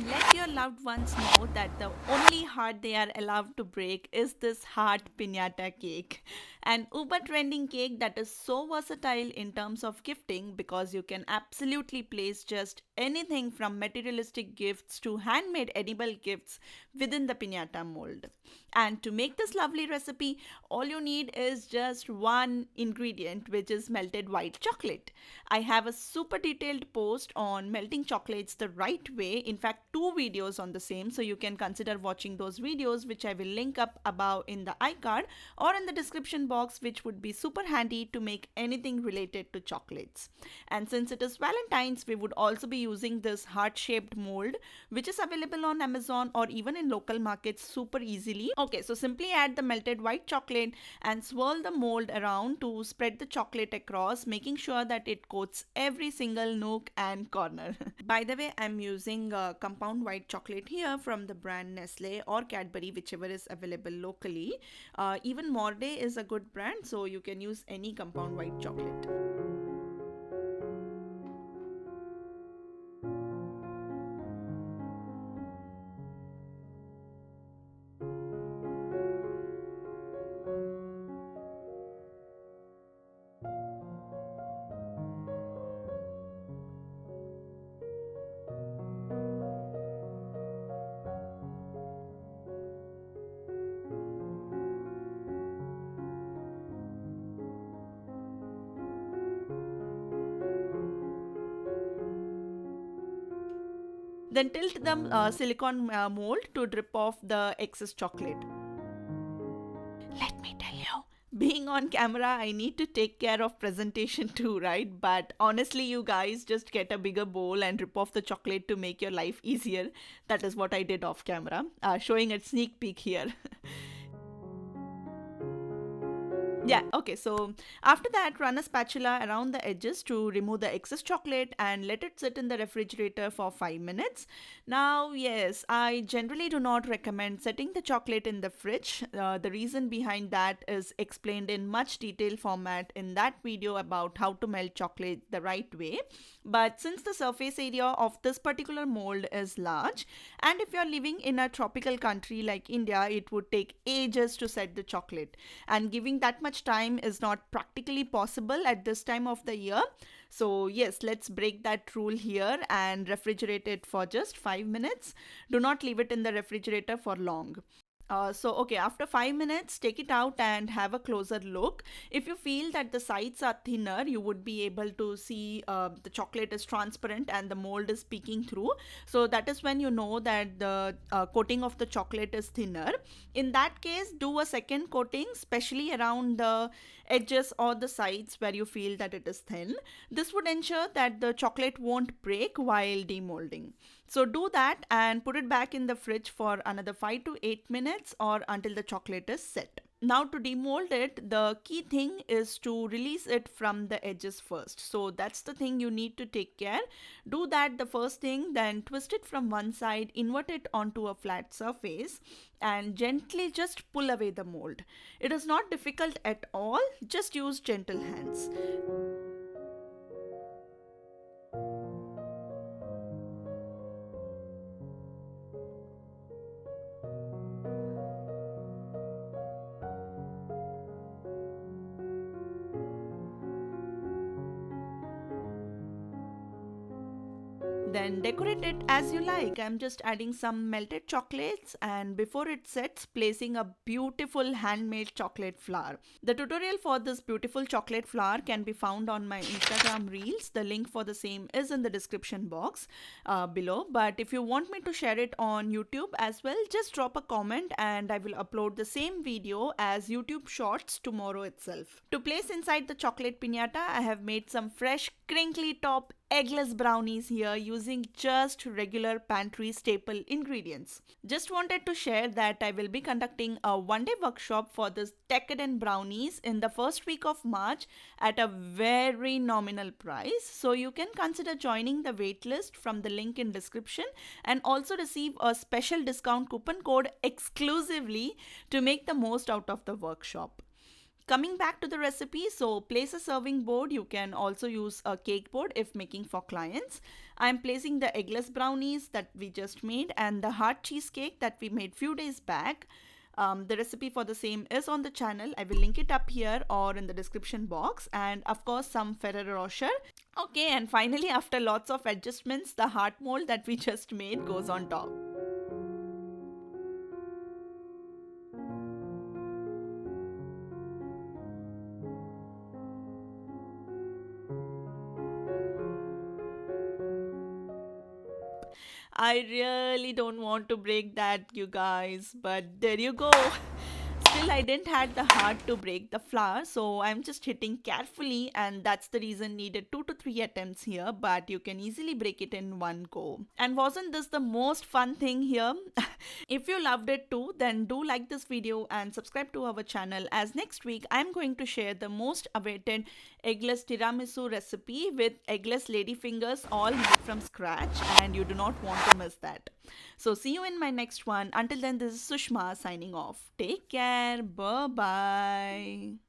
Let your loved ones know that the only heart they are allowed to break is this Heart Piñata Cake. An uber trending cake that is so versatile in terms of gifting because you can absolutely place just anything from materialistic gifts to handmade edible gifts within the piñata mold. And to make this lovely recipe, all you need is just one ingredient, which is melted white chocolate. I have a super detailed post on melting chocolates the right way. In fact, two videos on the same, so you can consider watching those videos, which I will link up above in the iCard or in the description box, which would be super handy to make anything related to chocolates. And since it is Valentine's, we would also be using this heart-shaped mold, which is available on Amazon or even in local markets super easily. Okay, so simply add the melted white chocolate and swirl the mold around to spread the chocolate across, making sure that it coats every single nook and corner. By the way, I'm using compound white chocolate here from the brand Nestle or Cadbury, whichever is available locally. Even Morde is a good brand, so you can use any compound white chocolate. Then tilt the silicone mold to drip off the excess chocolate. Let me tell you, being on camera, I need to take care of presentation too, right? But honestly, you guys just get a bigger bowl and rip off the chocolate to make your life easier. That is what I did off camera, showing a sneak peek here. Yeah, okay, so after that, run a spatula around the edges to remove the excess chocolate and let it sit in the refrigerator for 5 minutes. Now, yes, I generally do not recommend setting the chocolate in the fridge. The reason behind that is explained in much detail format in that video about how to melt chocolate the right way. But since the surface area of this particular mold is large, and if you're living in a tropical country like India, it would take ages to set the chocolate. And giving that much time is not practically possible at this time of the year. So, yes, let's break that rule here and refrigerate it for just 5 minutes. Do not leave it in the refrigerator for long. Okay, after 5 minutes, take it out and have a closer look. If you feel that the sides are thinner, you would be able to see the chocolate is transparent and the mold is peeking through. So that is when you know that the coating of the chocolate is thinner. In that case, do a second coating, especially around the edges or the sides where you feel that it is thin. This would ensure that the chocolate won't break while demolding. So do that and put it back in the fridge for another 5 to 8 minutes or until the chocolate is set. Now to demold it, the key thing is to release it from the edges first. So that's the thing you need to take care. Do that the first thing, then twist it from one side, invert it onto a flat surface and gently just pull away the mold. It is not difficult at all, just use gentle hands. Then decorate it as you like. I'm just adding some melted chocolates and before it sets, placing a beautiful handmade chocolate flower. The tutorial for this beautiful chocolate flower can be found on my Instagram reels. The link for the same is in the description box below. But if you want me to share it on YouTube as well, just drop a comment and I will upload the same video as YouTube shorts tomorrow itself. To place inside the chocolate piñata, I have made some fresh crinkly top eggless brownies here using just regular pantry staple ingredients. Just wanted to share that I will be conducting a one-day workshop for this decadent brownies in the first week of March at a very nominal price. So you can consider joining the waitlist from the link in description and also receive a special discount coupon code exclusively to make the most out of the workshop. Coming back to the recipe, so place a serving board. You can also use a cake board if making for clients. I'm placing the eggless brownies that we just made and the heart cheesecake that we made few days back. The recipe for the same is on the channel. I will link it up here or in the description box. And of course, some Ferrero Rocher. Okay, and finally, after lots of adjustments, the heart mold that we just made goes on top. I really don't want to break that, you guys, but there you go. Still, I didn't had the heart to break the flour, so I'm just hitting carefully, and that's the reason needed 2 to 3 attempts here, but you can easily break it in one go. And wasn't this the most fun thing here? If you loved it too, then do like this video and subscribe to our channel, as next week I'm going to share the most awaited eggless tiramisu recipe with eggless ladyfingers all made from scratch, and you do not want to miss that. So see you in my next one. Until then, this is Sushma signing off. Take care. Bye bye.